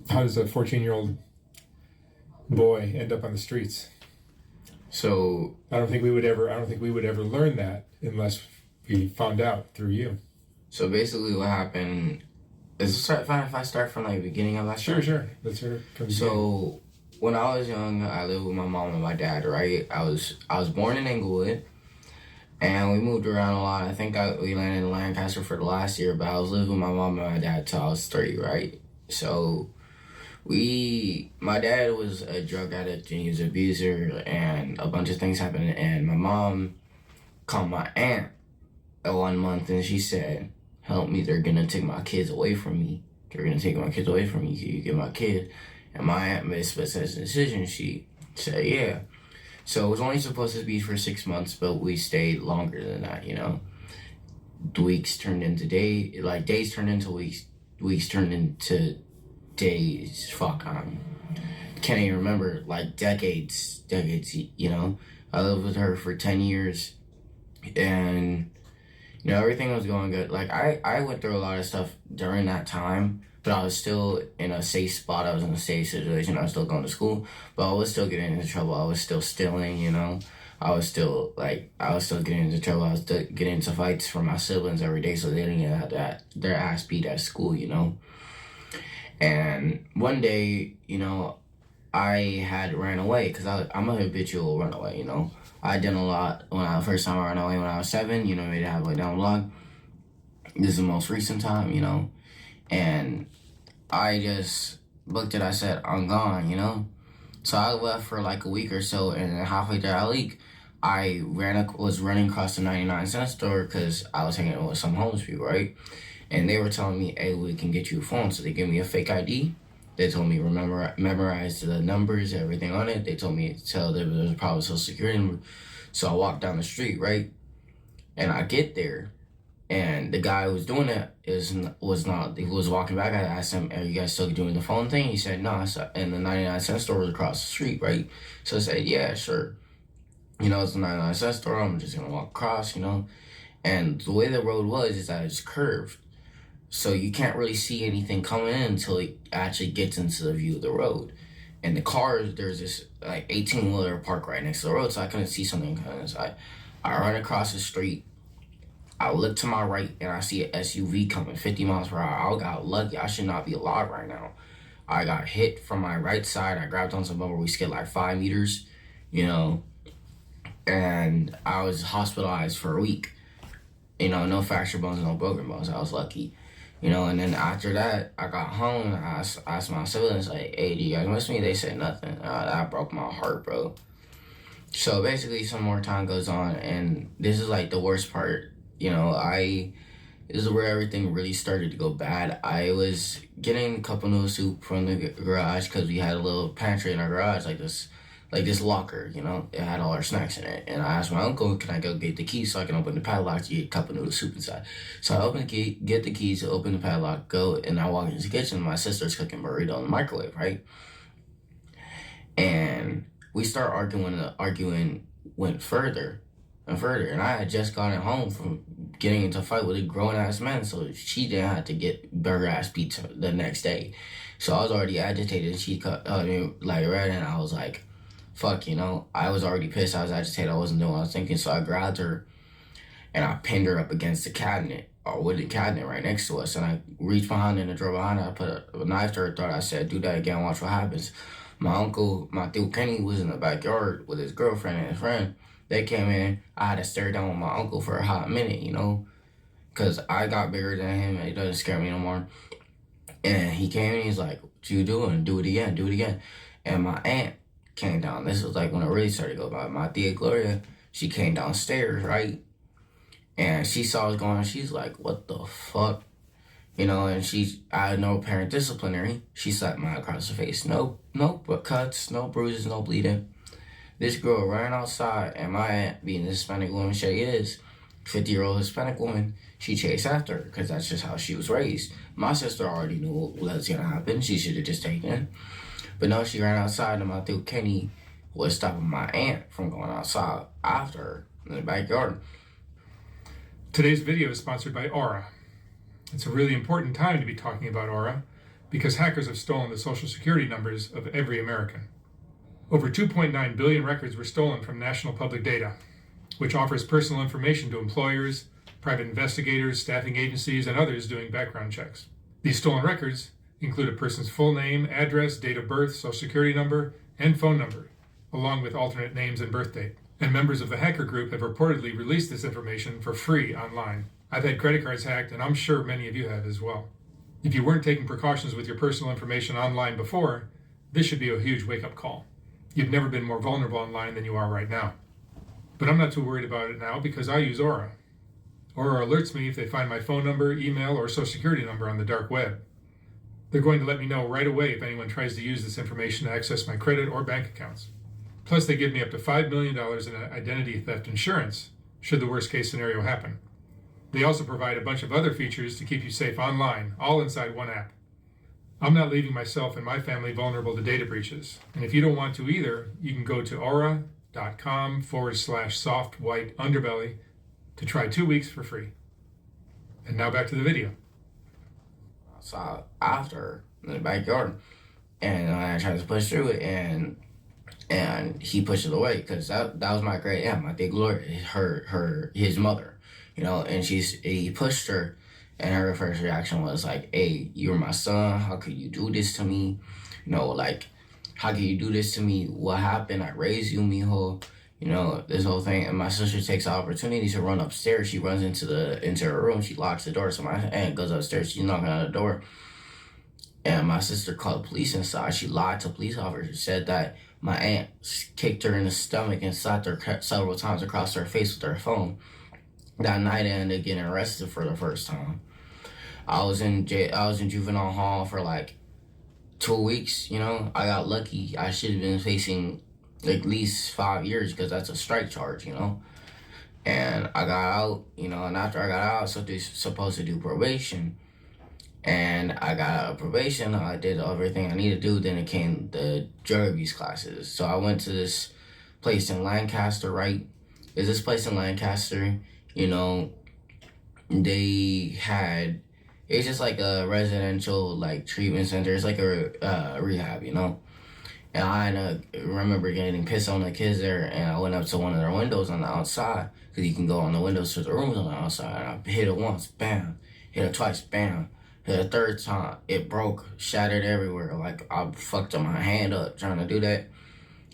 how does a 14-year-old boy end up on the streets? So I don't think we would ever learn that unless we found out through you. So basically, what happened is, if I start from like the beginning of that. Sure. Let's hear it from the So when I was young, I lived with my mom and my dad. Right, I was born in Inglewood, and we moved around a lot. I think we landed in Lancaster for the last year, but I was living with my mom and my dad till I was 3. Right, so. My dad was a drug addict and he was an abuser, and a bunch of things happened, and my mom called my aunt at 1 month and she said, help me, they're gonna take my kids away from me. They're gonna take my kids away from me. Can you get my kid? And my aunt made a split-second decision. She said, yeah. So it was only supposed to be for 6 months, but we stayed longer than that, The weeks turned into days, like days turned into weeks, weeks turned into days. Can't even remember, like decades, I lived with her for 10 years, and everything was going good. Like I went through a lot of stuff during that time, but I was still in a safe spot. I was in a safe situation. I was still going to school, but I was still getting into trouble. I was still stealing, I was still getting into trouble. I was still getting into fights for my siblings every day, so they didn't have their ass beat at school, And one day, I had ran away because I'm a habitual runaway, I did a lot when first time I ran away when I was 7, made it halfway down the block. This is the most recent time, and I just booked it. I said, I'm gone, So I left for like a week or so, and then halfway through that week, I was running across the 99-cent store because I was hanging out with some homeless people, right? And they were telling me, hey, we can get you a phone. So they gave me a fake ID. They told me memorize the numbers, everything on it. They told me to tell them there was probably social security number. So I walked down the street, right? And I get there, and the guy who was doing it was not. He was walking back. I asked him, are you guys still doing the phone thing? He said, no. And the 99-cent store was across the street, right? So I said, yeah, sure. It's a 99-cent store. I'm just going to walk across, And the way the road was is that it's curved. So you can't really see anything coming in until it actually gets into the view of the road. And the cars, there's this like 18-wheeler parked right next to the road, so I couldn't see something coming inside. I run across the street. I look to my right and I see an SUV coming 50 miles per hour. I got lucky. I should not be alive right now. I got hit from my right side. I grabbed onto something where we skid like 5 meters, and I was hospitalized for a week. No fractured bones, no broken bones. I was lucky. And then after that, I got home and I asked my siblings, like, hey, do you guys miss me? They said nothing. That broke my heart, bro. So basically, some more time goes on, and this is like the worst part. This is where everything really started to go bad. I was getting a cup of noodle soup from the garage because we had a little pantry in our garage, like this locker, it had all our snacks in it. And I asked my uncle, can I go get the keys so I can open the padlock to get a cup of noodle soup inside? So I open the key, get the keys, open the padlock, go, and I walk into the kitchen, and my sister's cooking burrito in the microwave, right? And we start arguing, and the arguing went further and further. And I had just gotten home from getting into a fight with a grown-ass man, so she didn't have to get burger ass pizza the next day. So I was already agitated, and she cut me like red, and I was like, fuck, I was already pissed. I was agitated. I wasn't doing what I was thinking. So I grabbed her and I pinned her up against the cabinet, or wooden cabinet right next to us. And I reached behind her and the door behind her. I put a knife to her throat. I said, do that again. Watch what happens. My uncle, my Theo Kenny, was in the backyard with his girlfriend and his friend. They came in. I had to stare down with my uncle for a hot minute, because I got bigger than him and it doesn't scare me no more. And he came and he's like, what you doing? Do it again. Do it again. And my aunt came down. This was like when it really started to go by. My tia Gloria, she came downstairs, right? And she saw us going, she's like, what the fuck? And I had no parent disciplinary. She slapped me across the face. No cuts, no bruises, no bleeding. This girl ran outside, and my aunt, being the Hispanic woman she is, 50-year-old Hispanic woman, she chased after her, because that's just how she was raised. My sister already knew what was going to happen. She should have just taken it. But no, she ran outside, and my Theo Kenny was stopping my aunt from going outside after her in the backyard. Today's video is sponsored by Aura. It's a really important time to be talking about Aura because hackers have stolen the social security numbers of every American. Over 2.9 billion records were stolen from National Public Data, which offers personal information to employers, private investigators, staffing agencies, and others doing background checks. These stolen records include a person's full name, address, date of birth, social security number, and phone number, along with alternate names and birth date. And members of the hacker group have reportedly released this information for free online. I've had credit cards hacked, and I'm sure many of you have as well. If you weren't taking precautions with your personal information online before, this should be a huge wake-up call. You've never been more vulnerable online than you are right now. But I'm not too worried about it now because I use Aura. Aura alerts me if they find my phone number, email, or social security number on the dark web. They're going to let me know right away if anyone tries to use this information to access my credit or bank accounts. Plus, they give me up to $5 million in identity theft insurance should the worst case scenario happen. They also provide a bunch of other features to keep you safe online, all inside one app. I'm not leaving myself and my family vulnerable to data breaches. And if you don't want to either, you can go to aura.com/soft white underbelly to try 2 weeks for free. And now back to the video. So after in the backyard, and I tried to push through it, and he pushed it away because that was my great aunt, my big lord, his mother, and he pushed her, and her first reaction was like, "Hey, you're my son. How could you do this to me? How could you do this to me? What happened? I raised you, mijo." This whole thing. And my sister takes the opportunity to run upstairs. She runs into her room. She locks the door. So my aunt goes upstairs. She's knocking on the door. And my sister called the police inside. She lied to police officers. Said that my aunt kicked her in the stomach and slapped her several times across her face with her phone. That night, I ended up getting arrested for the first time. I was in juvenile hall for like 2 weeks. I got lucky. I should have been facing at least 5 years because that's a strike charge, And I got out, and after I got out, I was supposed to do probation. And I got out of probation, I did everything I needed to do, then it came the drug abuse classes. So I went to this place in Lancaster, right? It's this place in Lancaster, it's just like a residential, treatment center. It's like a rehab, And I remember getting pissed on the kids there, and I went up to one of their windows on the outside, because you can go on the windows to the rooms on the outside, and I hit it once, bam, hit it twice, bam, hit it a third time, it broke, shattered everywhere, I fucked up my hand up trying to do that,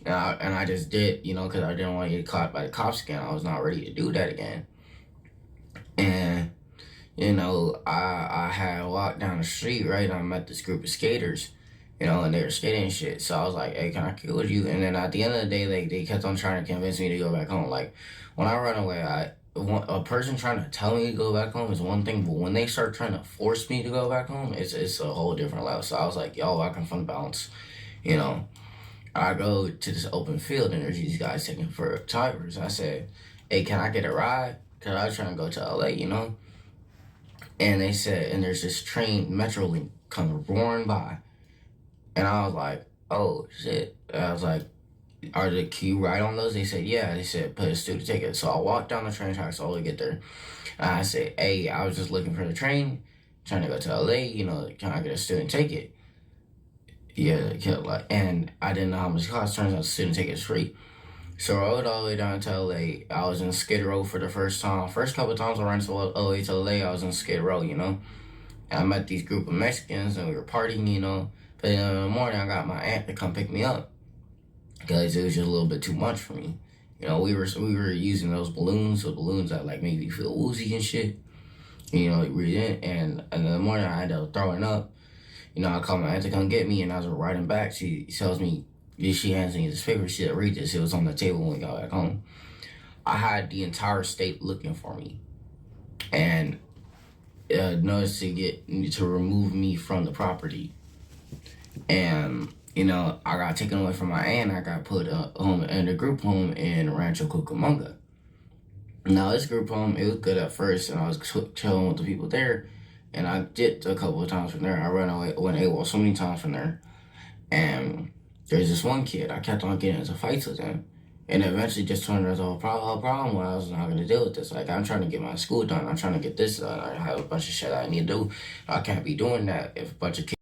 and I just did, because I didn't want to get caught by the cops again. I was not ready to do that again. And, I had walked down the street, right, and I met this group of skaters, and they were skating and shit. So I was like, "Hey, can I kill you?" And then at the end of the day, they kept on trying to convince me to go back home. Like, when I run away, a person trying to tell me to go back home is one thing, but when they start trying to force me to go back home, it's a whole different level. So I was like, "Yo, I can fun bounce," I go to this open field, and there's these guys taking for timers. I said, "Hey, can I get a ride?" Because I was trying to go to LA, And they said, and there's this train, Metrolink, coming roaring by. And I was like, "Oh, shit." I was like, can you ride on those? They said, "Yeah." They said, "Put a student ticket." So I walked down the train tracks all to get there. And I said, "Hey, I was just looking for the train, trying to go to LA, can I get a student ticket?" Yeah, and I didn't know how much it cost. Turns out the student ticket is free. So I rode all the way down to LA. I was in Skid Row for the first time. First couple of times I ran all the way to LA, I was in Skid Row, And I met these group of Mexicans, and we were partying, But in the morning, I got my aunt to come pick me up because it was just a little bit too much for me. We were using those balloons that make me feel woozy and shit. And in the morning, I ended up throwing up. I called my aunt to come get me, and as we're riding back, she tells me, she hands me this paper. She said, "Read this." It was on the table when we got back home. I had the entire state looking for me, and noticed to remove me from the property. And, I got taken away from my aunt. I got put home in a group home in Rancho Cucamonga. Now, this group home, it was good at first, and I was chilling with the people there. And I dipped a couple of times from there. I ran away, went AWOL so many times from there. And there's this one kid, I kept on getting into fights with him. And eventually just turned into a problem when I was not going to deal with this. I'm trying to get my school done. I'm trying to get this done. I have a bunch of shit I need to do. I can't be doing that if a bunch of kids